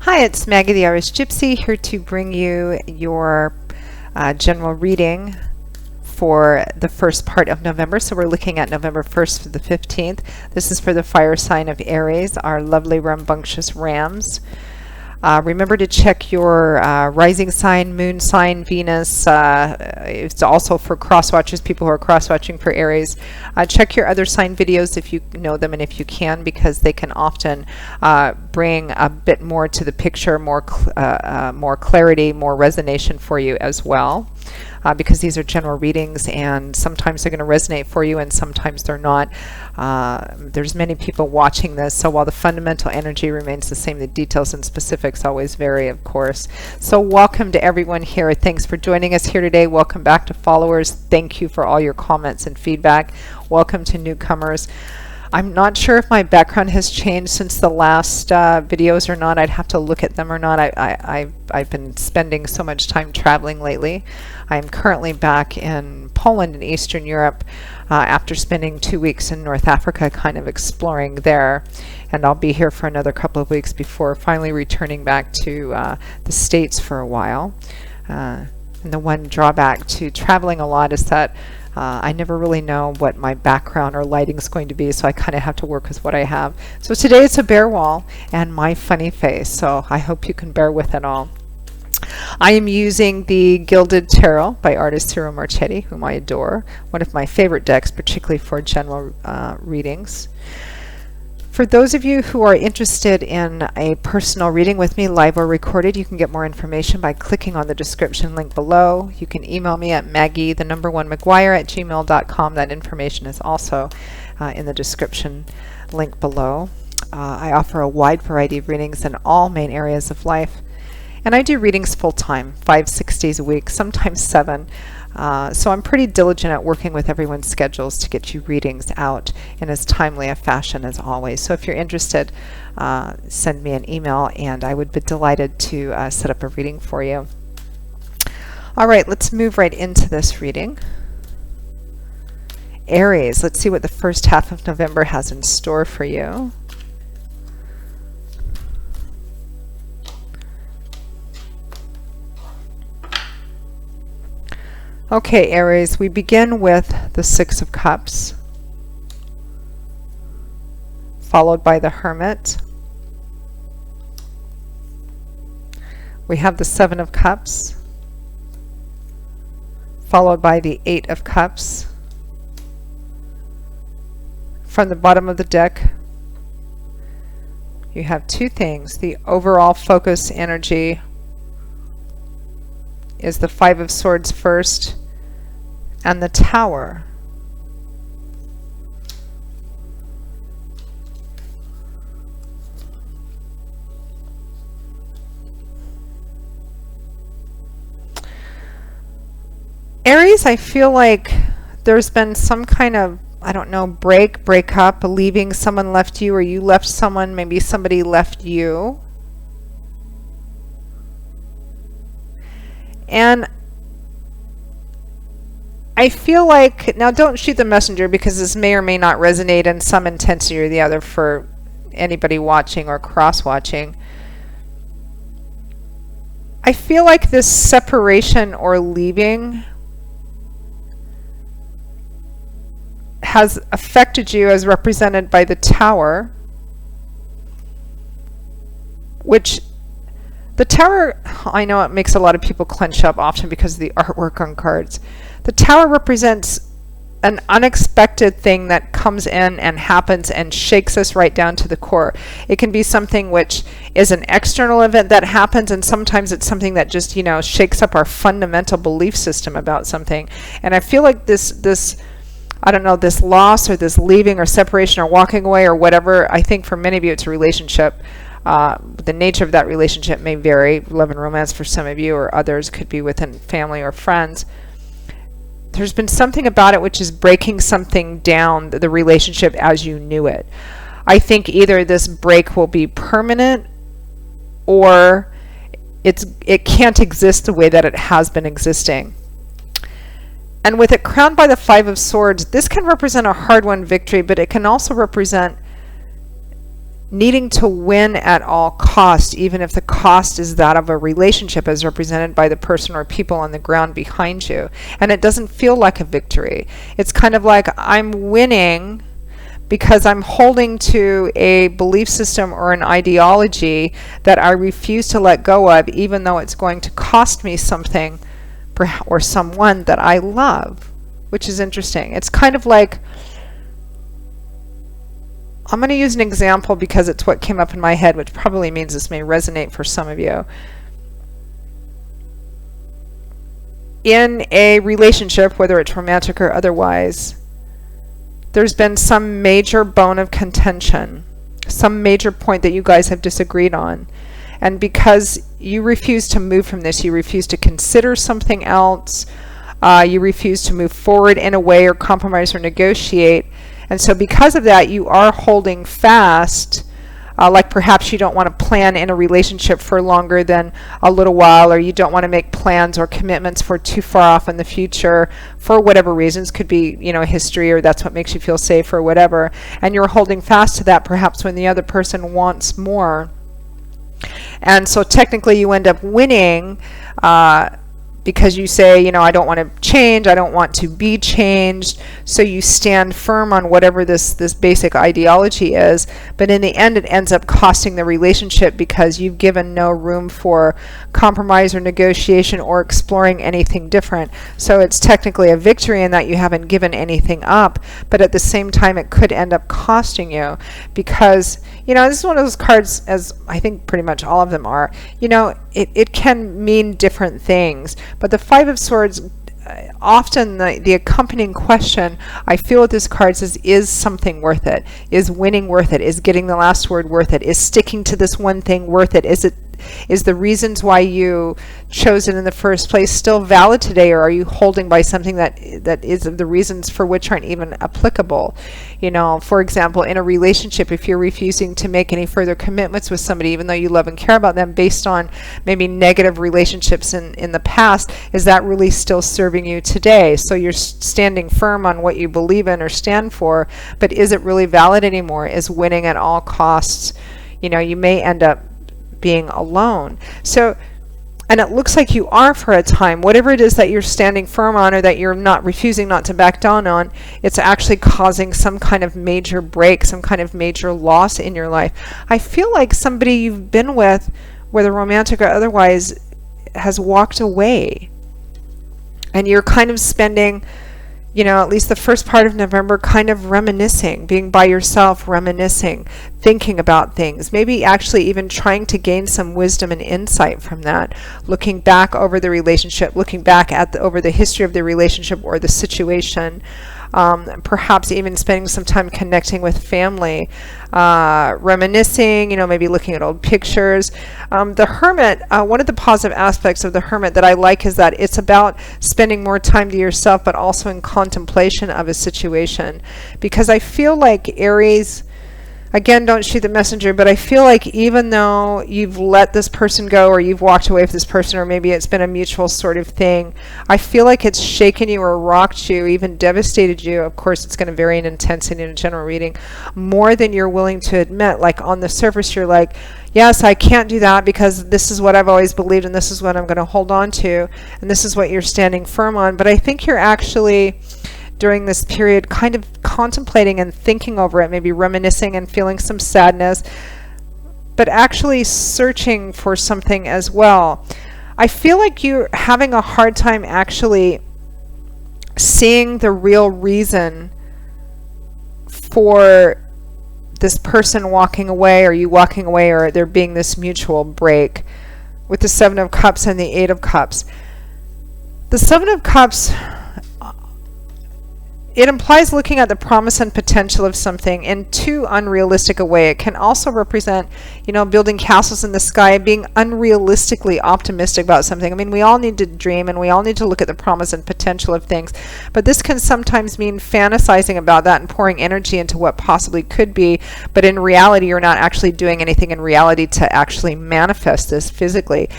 Hi, it's Maggie the Irish Gypsy here to bring you your general reading for the first part of November. So we're looking at November 1st to the 15th. This is for the fire sign of Aries, our lovely rambunctious rams. Remember to check your rising sign, moon sign, Venus. It's also for cross-watchers, people who are cross-watching for Aries. Check your other sign videos if you know them and if you can, because they can often bring a bit more to the picture, more clarity, more resonation for you as well. Because these are general readings, and sometimes they're going to resonate for you and sometimes they're not. There's many people watching this, so while the fundamental energy remains the same, the details and specifics always vary, of course. So welcome to everyone here. Thanks for joining us here today. Welcome back to followers. Thank you for all your comments and feedback. Welcome to newcomers. I'm not sure if my background has changed since the last videos or not. I'd have to look at them or not. I've been spending so much time traveling lately. I'm currently back in Poland in Eastern Europe after spending 2 weeks in North Africa kind of exploring there. And I'll be here for another couple of weeks before finally returning back to the States for a while. And the one drawback to traveling a lot is that I never really know what my background or lighting is going to be, so I kind of have to work with what I have. So today it's a bare wall and my funny face, so I hope you can bear with it all. I am using the Gilded Tarot by artist Thru, whom I adore, one of my favorite decks, particularly for general readings. For those of you who are interested in a personal reading with me, live or recorded, you can get more information by clicking on the description link below. You can email me at maggie1mcguire@gmail.com. That information is also in the description link below. I offer a wide variety of readings in all main areas of life. And I do readings full-time, 5-6 days a week, sometimes 7. So I'm pretty diligent at working with everyone's schedules to get you readings out in as timely a fashion as always. So if you're interested, send me an email and I would be delighted to set up a reading for you. All right, let's move right into this reading. Aries, let's see what the first half of November has in store for you. Okay, Aries, we begin with the Six of Cups, followed by the Hermit. We have the Seven of Cups, followed by the Eight of Cups. From the bottom of the deck, you have two things. The overall focus energy is the Five of Swords first, and the Tower. Aries, I feel like there's been some kind of, I don't know, break up, leaving, someone left you, or you left someone, maybe somebody left you. And I feel like, now don't shoot the messenger because this may or may not resonate in some intensity or the other for anybody watching or cross-watching. I feel like this separation or leaving has affected you as represented by the Tower, which the Tower, I know it makes a lot of people clench up often because of the artwork on cards. The Tower represents an unexpected thing that comes in and happens and shakes us right down to the core. It can be something which is an external event that happens, and sometimes it's something that just, you know, shakes up our fundamental belief system about something. And I feel like this I don't know, this loss or this leaving or separation or walking away or whatever, I think for many of you it's a relationship. The nature of that relationship may vary. Love and romance for some of you, or others could be within family or friends. There's been something about it which is breaking something down, the relationship as you knew it. I think either this break will be permanent or it can't exist the way that it has been existing. And with it crowned by the Five of Swords, this can represent a hard-won victory, but it can also represent needing to win at all cost, even if the cost is that of a relationship as represented by the person or people on the ground behind you. And it doesn't feel like a victory. It's kind of like I'm winning because I'm holding to a belief system or an ideology that I refuse to let go of, even though it's going to cost me something or someone that I love, which is interesting. It's kind of like, I'm going to use an example because it's what came up in my head, which probably means this may resonate for some of you. In a relationship, whether it's romantic or otherwise, there's been some major bone of contention, some major point that you guys have disagreed on. And because you refuse to move from this, you refuse to consider something else, you refuse to move forward in a way or compromise or negotiate. And so because of that, you are holding fast, like perhaps you don't want to plan in a relationship for longer than a little while, or you don't want to make plans or commitments for too far off in the future for whatever reasons. Could be, history, or that's what makes you feel safe or whatever. And you're holding fast to that perhaps when the other person wants more. And so technically you end up winning, because you say, I don't want to change, I don't want to be changed. So you stand firm on whatever this basic ideology is, but in the end it ends up costing the relationship because you've given no room for compromise or negotiation or exploring anything different. So it's technically a victory in that you haven't given anything up, but at the same time it could end up costing you because, this is one of those cards, as I think pretty much all of them are, it can mean different things. But the Five of Swords, often the accompanying question I feel with this card is something worth it? Is winning worth it? Is getting the last word worth it? Is sticking to this one thing worth it? Is the reasons why you chose it in the first place still valid today, or are you holding by something that is the reasons for which aren't even applicable? For example, in a relationship, if you're refusing to make any further commitments with somebody, even though you love and care about them, based on maybe negative relationships in the past, is that really still serving you today? So you're standing firm on what you believe in or stand for, but is it really valid anymore? Is winning at all costs? You may end up being alone. So, and it looks like you are for a time. Whatever it is that you're standing firm on, or that you're refusing not to back down on, it's actually causing some kind of major break, some kind of major loss in your life. I feel like somebody you've been with, whether romantic or otherwise, has walked away. And you're kind of spending, at least the first part of November, kind of reminiscing, being by yourself, reminiscing, thinking about things, maybe actually even trying to gain some wisdom and insight from that, looking back over the relationship, looking back at over the history of the relationship or the situation, perhaps even spending some time connecting with family, reminiscing, maybe looking at old pictures. The Hermit, one of the positive aspects of the Hermit that I like is that it's about spending more time to yourself, but also in contemplation of a situation. Because I feel like Aries, again, don't shoot the messenger, but I feel like even though you've let this person go, or you've walked away from this person, or maybe it's been a mutual sort of thing, I feel like it's shaken you or rocked you, even devastated you. Of course, it's going to vary in intensity in a general reading, more than you're willing to admit. Like on the surface, you're like, yes, I can't do that because this is what I've always believed, and this is what I'm going to hold on to, and this is what you're standing firm on. But I think you're actually, during this period, kind of contemplating and thinking over it, maybe reminiscing and feeling some sadness, but actually searching for something as well. I feel like you're having a hard time actually seeing the real reason for this person walking away, or you walking away, or there being this mutual break, with the Seven of Cups and the Eight of Cups. The Seven of Cups, it implies looking at the promise and potential of something in too unrealistic a way. It can also represent, building castles in the sky, being unrealistically optimistic about something. I mean, we all need to dream, and we all need to look at the promise and potential of things. But this can sometimes mean fantasizing about that and pouring energy into what possibly could be. But in reality, you're not actually doing anything in reality to actually manifest this physically.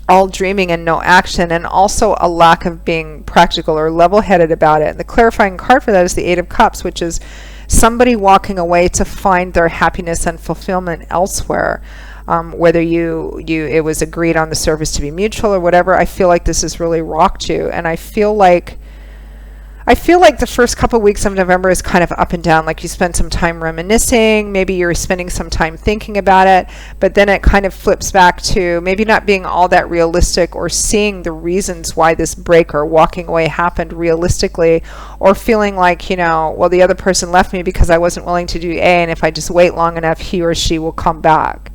All dreaming and no action, and also a lack of being practical or level-headed about it. And the clarifying card for that is the Eight of Cups, which is somebody walking away to find their happiness and fulfillment elsewhere. Whether it was agreed on the surface to be mutual or whatever, I feel like this has really rocked you. And I feel like the first couple weeks of November is kind of up and down. Like you spend some time reminiscing, maybe you're spending some time thinking about it, but then it kind of flips back to maybe not being all that realistic, or seeing the reasons why this break or walking away happened realistically, or feeling like, well, the other person left me because I wasn't willing to do A, and if I just wait long enough, he or she will come back.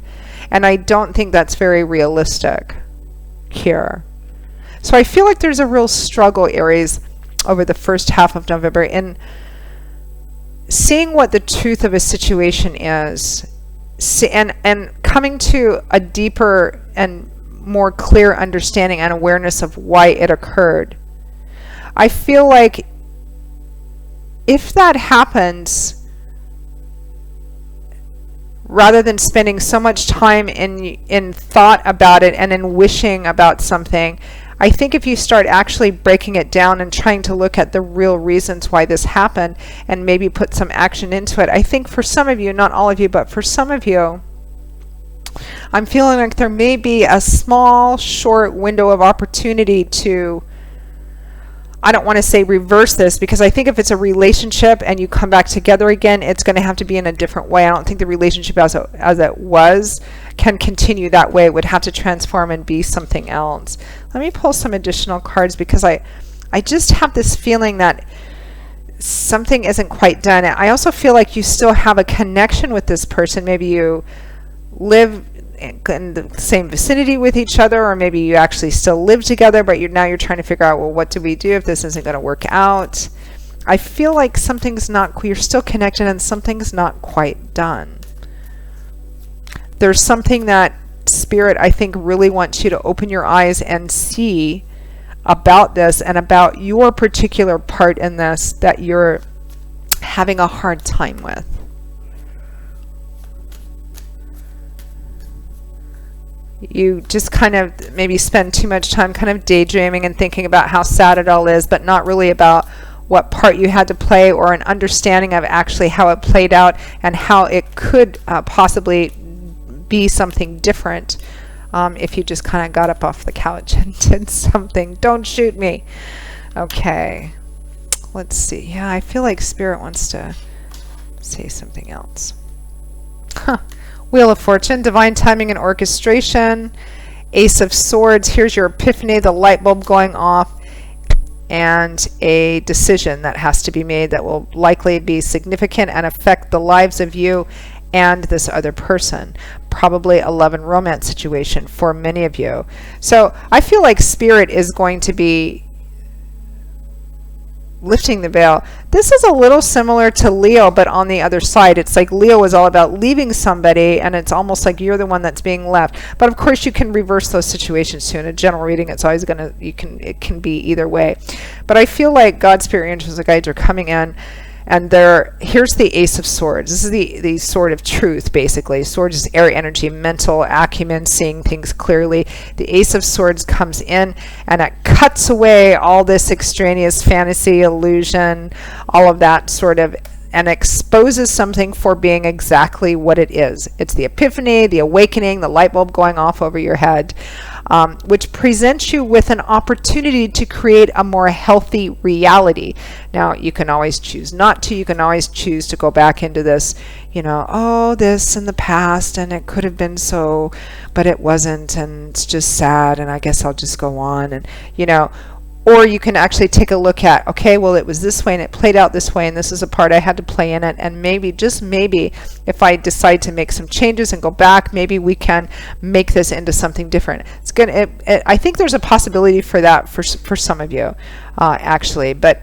And I don't think that's very realistic here. So I feel like there's a real struggle, Aries, over the first half of November in seeing what the truth of a situation is, and coming to a deeper and more clear understanding and awareness of why it occurred. I feel like if that happens, rather than spending so much time in thought about it and in wishing about something, I think if you start actually breaking it down and trying to look at the real reasons why this happened and maybe put some action into it, I think for some of you, not all of you, but for some of you, I'm feeling like there may be a small, short window of opportunity to, I don't want to say reverse this, because I think if it's a relationship and you come back together again, it's going to have to be in a different way. I don't think the relationship as it was can continue that way. It would have to transform and be something else. Let me pull some additional cards, because I just have this feeling that something isn't quite done. I also feel like you still have a connection with this person. Maybe you live in the same vicinity with each other, or maybe you actually still live together, but now you're trying to figure out, well, what do we do if this isn't going to work out? I feel like you're still connected and something's not quite done. There's something that Spirit, I think, really wants you to open your eyes and see about this and about your particular part in this that you're having a hard time with. You just kind of maybe spend too much time kind of daydreaming and thinking about how sad it all is, but not really about what part you had to play, or an understanding of actually how it played out and how it could possibly be something different if you just kind of got up off the couch and did something. Don't shoot me. Okay, let's see. Yeah, I feel like Spirit wants to say something else. Wheel of Fortune, divine timing and orchestration, Ace of Swords. Here's your epiphany, the light bulb going off, and a decision that has to be made that will likely be significant and affect the lives of you and this other person. Probably a love and romance situation for many of you. So I feel like Spirit is going to be lifting the veil. This is a little similar to Leo, but on the other side. It's like Leo is all about leaving somebody, and it's almost like you're the one that's being left. But of course you can reverse those situations too. In a general reading, it's always it can be either way. But I feel like God, Spirit, angels, and guides are coming in, and here's the Ace of Swords. This is the sword of truth, basically. Sword is air energy, mental acumen, seeing things clearly. The Ace of Swords comes in, and it cuts away all this extraneous fantasy, illusion, all of that sort of, and exposes something for being exactly what it is. It's the epiphany, the awakening, the light bulb going off over your head, which presents you with an opportunity to create a more healthy reality. Now, you can always choose not to. You can always choose to go back into this, this in the past, and it could have been so, but it wasn't, and it's just sad, and I guess I'll just go on, and, or you can actually take a look at, okay, well, it was this way and it played out this way, and this is a part I had to play in it, and maybe, just maybe, if I decide to make some changes and go back, maybe we can make this into something different. It's gonna. I think there's a possibility for that for some of you, actually, but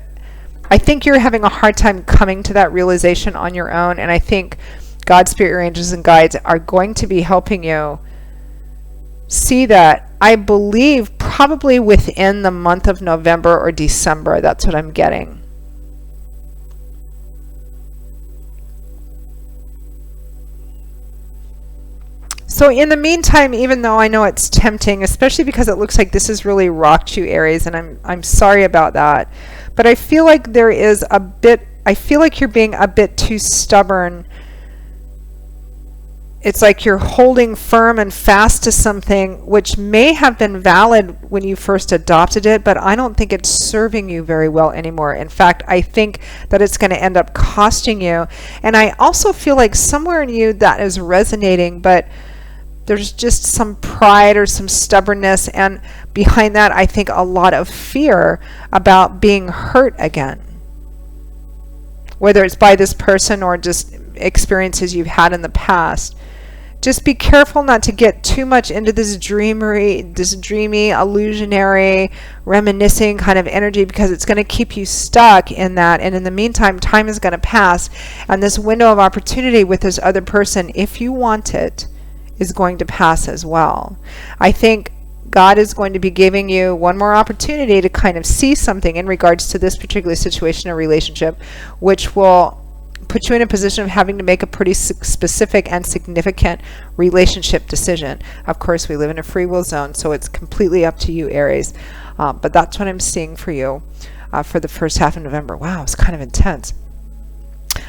I think you're having a hard time coming to that realization on your own, and I think God, Spirit, angels, and guides are going to be helping you see that, I believe, probably within the month of November or December. That's what I'm getting. So in the meantime, even though I know it's tempting, especially because it looks like this has really rocked you, Aries, and I'm sorry about that, but I feel like there is a bit I feel like you're being a bit too stubborn. It's like you're holding firm and fast to something which may have been valid when you first adopted it, but I don't think it's serving you very well anymore. In fact, I think that it's going to end up costing you. And I also feel like somewhere in you that is resonating, but there's just some pride or some stubbornness. And behind that, I think a lot of fear about being hurt again, whether it's by this person or just experiences you've had in the past. Just be careful not to get too much into this dreamy, illusionary, reminiscing kind of energy, because it's going to keep you stuck in that. And in the meantime, time is going to pass, and this window of opportunity with this other person, if you want it, is going to pass as well. I think God is going to be giving you one more opportunity to kind of see something in regards to this particular situation or relationship, which will put you in a position of having to make a pretty specific and significant relationship decision. Of course, we live in a free will zone, so it's completely up to you, Aries. But that's what I'm seeing for you for the first half of November. Wow, it's kind of intense.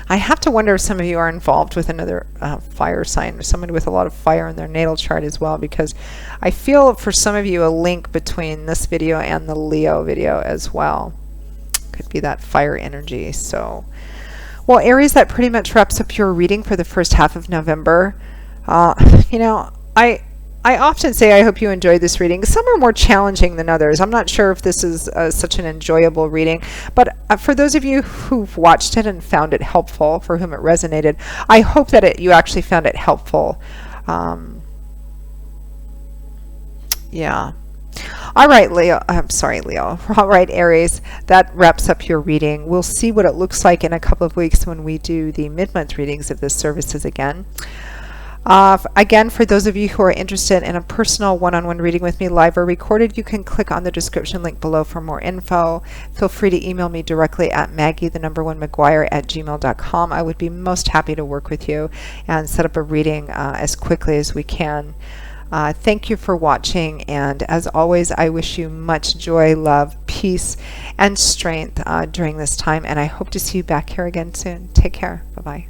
I have to wonder if some of you are involved with another fire sign, or someone with a lot of fire in their natal chart as well, because I feel for some of you a link between this video and the Leo video as well. Could be that fire energy. So, well, Aries, that pretty much wraps up your reading for the first half of November. You know, I often say I hope you enjoyed this reading. Some are more challenging than others. I'm not sure if this is such an enjoyable reading, but for those of you who've watched it and found it helpful, for whom it resonated, I hope that you actually found it helpful. Yeah. All right, Leo. I'm sorry, Leo. All right, Aries. That wraps up your reading. We'll see what it looks like in a couple of weeks when we do the mid-month readings of the services again. Again, for those of you who are interested in a personal one-on-one reading with me, live or recorded, you can click on the description link below for more info. Feel free to email me directly at maggie1maguire@gmail.com. I would be most happy to work with you and set up a reading as quickly as we can. Thank you for watching, and as always, I wish you much joy, love, peace, and strength during this time, and I hope to see you back here again soon. Take care. Bye-bye.